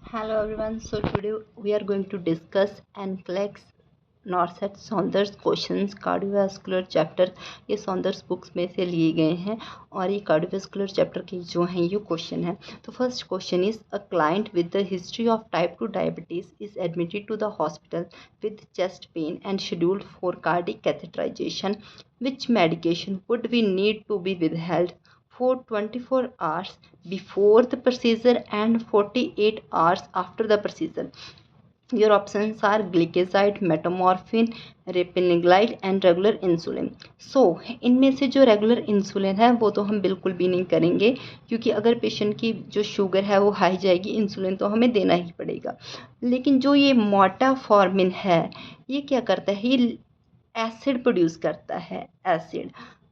Hello everyone. So today we are going to discuss NCLEX NORCET Saunders questions cardiovascular chapter. ये Saunders books में से लिए गए हैं और ये कार्डियोवास्कुलर चैप्टर के जो हैं ये क्वेश्चन है। तो first question is a client with the history of type 2 diabetes is admitted to the hospital with chest pain and scheduled for cardiac catheterization. Which medication would we need to be withheld for 24 hours before the procedure and 48 hours after the procedure? Your options are gliclazide, metamorphin, repaglinide and regular insulin. So इनमें से जो regular insulin है वो तो हम बिल्कुल भी नहीं करेंगे, क्योंकि अगर पेशेंट की जो शुगर है वो हाई जाएगी, इंसुलिन तो हमें देना ही पड़ेगा। लेकिन जो ये मोटाफॉर्मिन है ये क्या करता है, ये एसिड प्रोड्यूस करता है, एसिड।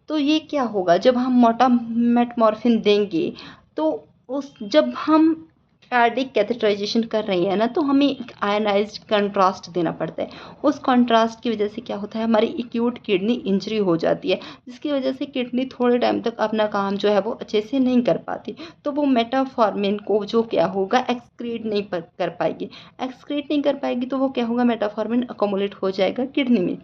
तो ये क्या होगा, जब हम मोटा मेटमॉर्फिन देंगे तो उस जब हम कार्डिक कैथेटराइजेशन कर रही है ना, तो हमें एक आयनाइज्ड कंट्रास्ट देना पड़ता है। उस कंट्रास्ट की वजह से क्या होता है, हमारी एक्यूट किडनी इंजरी हो जाती है, जिसकी वजह से किडनी थोड़े टाइम तक अपना काम जो है वो अच्छे से नहीं कर पाती। तो वो मेटाफॉर्मिन को जो क्या होगा, एक्सक्रीट नहीं कर पाएगी। एक्सक्रीट नहीं कर पाएगी तो वो क्या होगा, मेटाफॉर्मिन अकोमुलेट हो जाएगा किडनी में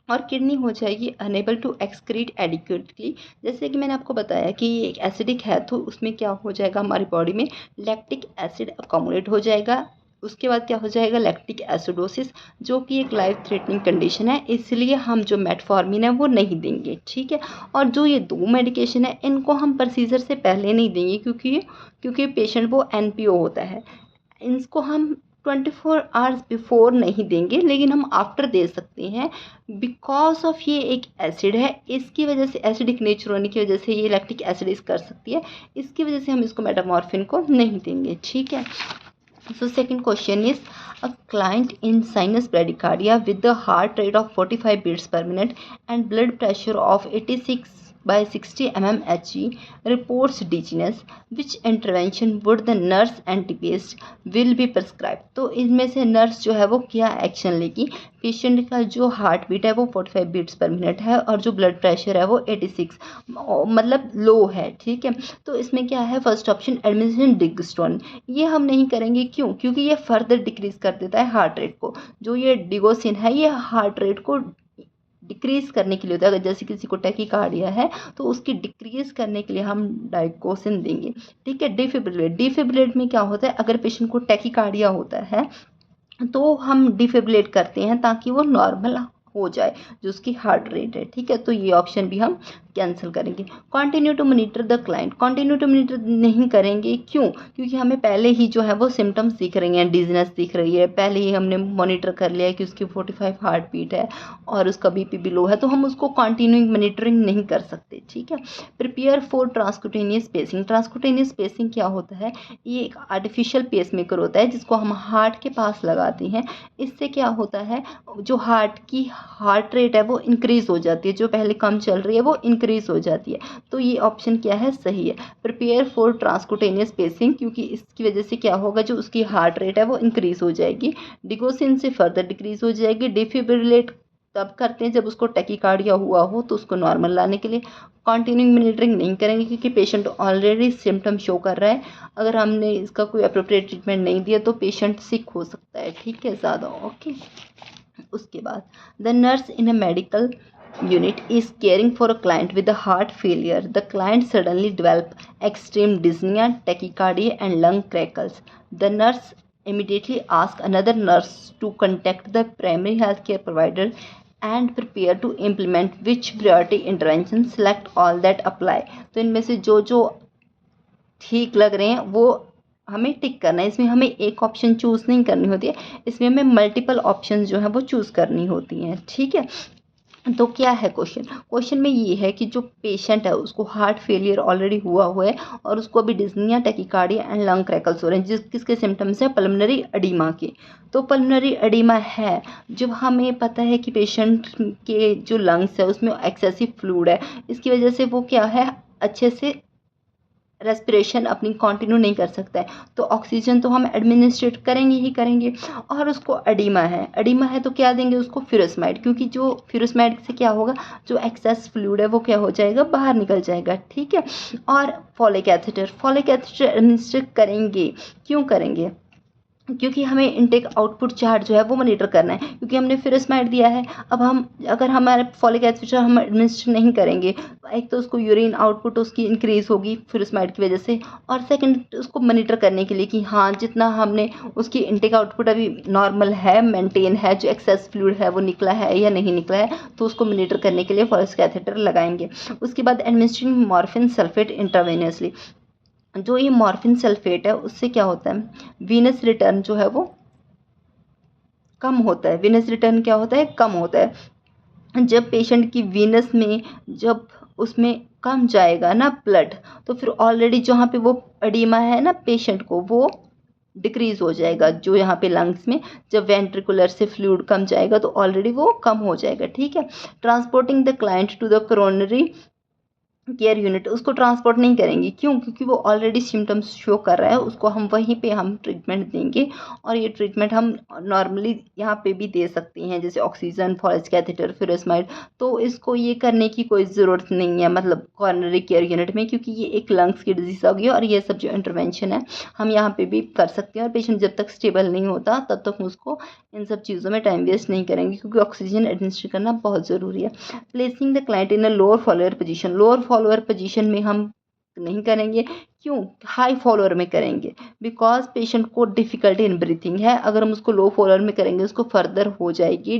और किडनी हो जाएगी अनेबल टू एक्सक्रीट एडिक्वेटली। जैसे कि मैंने आपको बताया कि ये एक एसिडिक है, तो उसमें क्या हो जाएगा, हमारी बॉडी में लैक्टिक एसिड अकोमुलेट हो जाएगा। उसके बाद क्या हो जाएगा, लैक्टिक एसिडोसिस, जो कि एक लाइफ थ्रेटनिंग कंडीशन है। इसलिए हम जो मेटफॉर्मिन है वो नहीं देंगे, ठीक है। और जो ये दो मेडिकेशन है इनको हम प्रोसीजर से पहले नहीं देंगे, क्योंकि पेशेंट वो एनपीओ होता है। इसको हम 24 आवर्स बिफोर नहीं देंगे, लेकिन हम आफ्टर दे सकते हैं। बिकॉज ऑफ ये एक एसिड है, इसकी वजह से एसिडिक नेचर होने की वजह से ये लैक्टिक एसिड कर सकती है, इसकी वजह से हम इसको मेटामॉर्फिन को नहीं देंगे, ठीक है। So second question is a client in sinus bradycardia with the heart rate of 45 beats per minute and blood pressure of 86 by 60 mmHg reports dizziness. Which intervention would the nurse anticipate will be prescribed? तो इनमें से nurse जो है वो क्या action लेगी। Patient का जो हार्ट बीट है वो 45 बीट्स पर मिनट है और जो ब्लड प्रेशर है वो 86 मतलब लो है, ठीक है। तो इसमें क्या है, फर्स्ट ऑप्शन एडमिशन डिगोस्टेरोन। ये हम नहीं करेंगे, क्यों, क्योंकि ये फर्दर डिक्रीज कर देता है हार्ट रेट को। जो ये डिगोसिन है ये हार्ट रेट को डिक्रीज करने के लिए होता है। अगर जैसे किसी को टैकीकार्डिया है तो उसकी डिक्रीज करने के लिए हम डाइकोसिन देंगे, ठीक है। डिफिब्रिलेट में क्या होता है, अगर पेशेंट को टैकीकार्डिया होता है तो हम डिफिब्रिलेट करते हैं ताकि वो नॉर्मल हो जाए जो उसकी हार्ट रेट है, ठीक है। तो ये ऑप्शन भी हम कैंसिल करेंगे। Continue to monitor the client, continue to monitor नहीं करेंगे, क्यों, क्योंकि हमें पहले ही जो है वो सिम्टम्स दिख रही हैं, डिजीनेस दिख रही है, पहले ही हमने मॉनिटर कर लिया है कि उसकी 45 हार्ट बीट है और उसका बीपी भी लो है, तो हम उसको कंटिन्यूइंग मॉनिटरिंग नहीं कर सकते, ठीक है। Prepare for transcutaneous pacing. Transcutaneous pacing क्या होता है, ये एक आर्टिफिशियल पेसमेकर होता है जिसको हम हार्ट के पास लगाते हैं। इससे क्या होता है, जो हार्ट की हार्ट रेट है वो इंक्रीज हो जाती है, जो पहले कम चल रही है वो इंक्रीज हो जाती है। तो ये ऑप्शन क्या है, सही है, प्रिपेयर फॉर ट्रांसक्यूटेनियस पेसिंग, क्योंकि इसकी वजह से क्या होगा, जो उसकी हार्ट रेट है वो इंक्रीज हो जाएगी, डिगोसिन से फर्दर डिक्रीज हो जाएगी। डिफिब्रिलेट तब करते हैं जब उसको टैकीकार्डिया हुआ हो, तो उसको नॉर्मल लाने के लिए। कंटिन्यूइंग मॉनिटरिंग नहीं करेंगे क्योंकि पेशेंट ऑलरेडी सिम्टम शो कर रहा है। अगर हमने इसका कोई अप्रोप्रिएट ट्रीटमेंट नहीं दिया तो पेशेंट सिक हो सकता है, ठीक है, ज़्यादा, ओके। उसके बाद the nurse in a medical unit is caring for a client with a heart failure. The client suddenly develop extreme dyspnea, tachycardia and lung crackles. The nurse immediately asks another nurse to contact the primary healthcare provider and prepare to implement which priority intervention. Select all that apply. तो इनमें से जो जो ठीक लग रहे हैं वो हमें टिक करना है। इसमें हमें एक ऑप्शन चूज़ नहीं करनी होती है, इसमें हमें मल्टीपल ऑप्शन जो है वो चूज़ करनी होती हैं, ठीक है। तो क्या है क्वेश्चन में ये है कि जो पेशेंट है उसको हार्ट फेलियर ऑलरेडी हुआ है और उसको अभी dyspnea, tachycardia and lung crackles हो रहे हैं, किसके सिम्टम्स है, पल्मोनरी एडिमा के। तो पल्मोनरी एडिमा है जब हमें पता है कि पेशेंट के जो लंग्स है उसमें एक्सेसिव फ्लूइड है, इसकी वजह से वो क्या है, अच्छे से रेस्पिरेशन अपनी कंटिन्यू नहीं कर सकता है, तो ऑक्सीजन तो हम एडमिनिस्ट्रेट करेंगे ही करेंगे। और उसको एडिमा है तो क्या देंगे उसको, फ्यूरोसमाइड, क्योंकि जो फ्यूरोसमाइड से क्या होगा, जो एक्सेस फ्लूइड है वो क्या हो जाएगा, बाहर निकल जाएगा, ठीक है। और फॉलिक एसिड एडमिनिस्ट्रेट करेंगे, क्यों करेंगे, क्योंकि हमें इनटेक आउटपुट चार्ट जो है वो मॉनिटर करना है, क्योंकि हमने फिरस्माइड दिया है। अब हम अगर हमारे फॉलिक एसिड हम एडमिनिस्टर नहीं करेंगे, एक तो उसको यूरिन आउटपुट उसकी इंक्रीज होगी फिरस्माइड की वजह से, और सेकंड उसको मॉनिटर करने के लिए कि हाँ जितना हमने उसकी इनटेक आउटपुट अभी नॉर्मल है, मेंटेन है, जो एक्सेस फ्लूइड है वो निकला है या नहीं निकला है, तो उसको मॉनिटर करने के लिए फॉलिक कैथेटर लगाएंगे। उसके बाद एडमिनिस्ट्रिंग मॉर्फिन सल्फेट इंट्रावेनियसली। जो ये मॉर्फिन सल्फेट है उससे क्या होता है, वीनस रिटर्न जो है वो कम होता है। वीनस रिटर्न क्या होता है, कम होता है। जब पेशेंट की वीनस में जब उसमें कम जाएगा ना ब्लड, तो फिर ऑलरेडी जहाँ पे वो एडिमा है ना पेशेंट को, वो डिक्रीज हो जाएगा। जो यहाँ पे लंग्स में जब वेंट्रिकुलर से फ्लूइड कम जाएगा तो ऑलरेडी वो कम हो जाएगा। ठीक है। Transporting the client to the coronary care unit, उसको ट्रांसपोर्ट नहीं करेंगे, क्यों? क्योंकि वो ऑलरेडी सिम्टम्स शो कर रहा है, उसको हम वहीं पे हम ट्रीटमेंट देंगे। और ये ट्रीटमेंट हम नॉर्मली यहाँ पे भी दे सकते हैं, जैसे ऑक्सीजन, फॉरेस्ट कैथेटर, फिरोस्माइड। तो इसको ये करने की कोई ज़रूरत नहीं है मतलब कॉर्नरी केयर यूनिट में, क्योंकि ये एक लंग्स की डिजीज़ होगी और ये सब जो इंटरवेंशन है हम यहाँ पे भी कर सकते हैं। और पेशेंट जब तक स्टेबल नहीं होता तब तक उसको इन सब चीज़ों में टाइम वेस्ट नहीं करेंगे, क्योंकि ऑक्सीजन एडमिनिस्टर करना बहुत ज़रूरी है। Placing the client in a lower follower position, lower follower position में हम नहीं करेंगे, क्यों? हाई फॉलोअर में करेंगे, बिकॉज पेशेंट को डिफिकल्टी इन ब्रीथिंग है। अगर हम उसको लो फॉलोअर में करेंगे उसको फर्दर हो जाएगी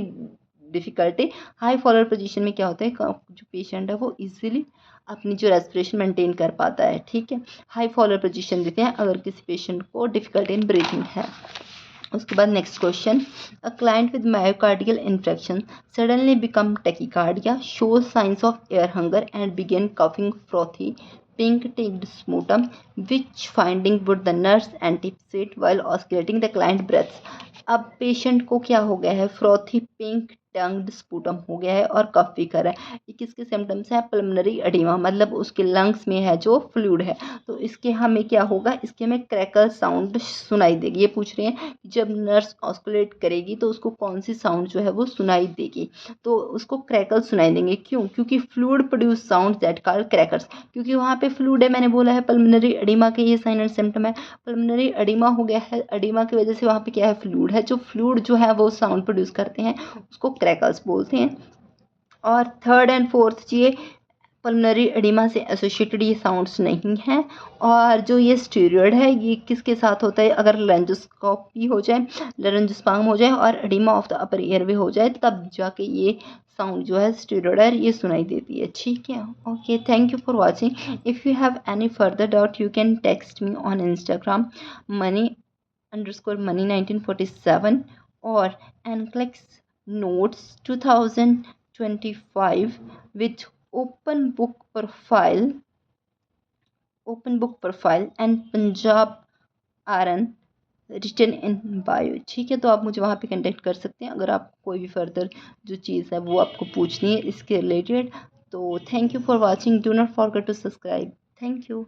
डिफिकल्टी। हाई फॉलोअर पोजीशन में क्या होता है, जो पेशेंट है वो इजीली अपनी जो रेस्पिरेशन मेंटेन कर पाता है। ठीक है। हाई फॉलोअर पोजीशन देते हैं अगर किसी पेशेंट को डिफिकल्टी इन ब्रीथिंग है। उसके बाद next question, a client with myocardial infection suddenly become tachycardia, shows signs of air hunger and begin coughing frothy pink ticked sputum, which finding would the nurse anticipate while oscillating the client breaths। अब patient को क्या हो गया है, frothy pink टंग्ड sputum हो गया है और कफ भी कर रहा है। ये किसके सिम्टम्स है, पल्मोनरी एडिमा, मतलब उसके लंग्स में है जो फ्लूइड है। तो इसके हमें क्या होगा, इसके हमें क्रैकल साउंड सुनाई देगी। ये पूछ रहे हैं कि जब नर्स ऑस्कुलेट करेगी तो उसको कौन सी साउंड जो है वो सुनाई देगी, तो उसको क्रैकल सुनाई देंगे। क्यों? क्योंकि fluid produce sound that called crackers, क्योंकि वहाँ पे फ्लूइड है। मैंने बोला है पल्मोनरी एडिमा के ये साइन एंड सिम्टम है। पल्मोनरी एडिमा हो गया है, एडिमा की वजह से वहाँ पे क्या है, फ्लूइड है। जो फ्लूइड जो है वो साउंड प्रोड्यूस करते हैं, उसको क्रैकल्स बोलते हैं। और थर्ड एंड फोर्थ ये पल्मोनरी एडिमा से एसोसिएटेड ये साउंड्स नहीं हैं। और जो ये स्टीरॉयड है ये किसके साथ होता है, अगर लेंजोस्कोपी हो जाए, लेरेंजोस्पार्म हो जाए और oedema of the upper airway हो जाए, तब जाके ये साउंड जो है स्टीरॉयड है ये सुनाई देती है। ठीक है। Okay, thank you for watching. If you have any further doubt you can text me on Instagram money_money1947 or NCLEX notes 2025 with open book profile and Punjab RN written in bio. ठीक है। तो आप मुझे वहाँ पे contact कर सकते हैं अगर आप कोई भी फर्दर जो चीज़ है वो आपको पूछनी है इसके रिलेटेड। तो thank you for watching, do not forget to subscribe. Thank you.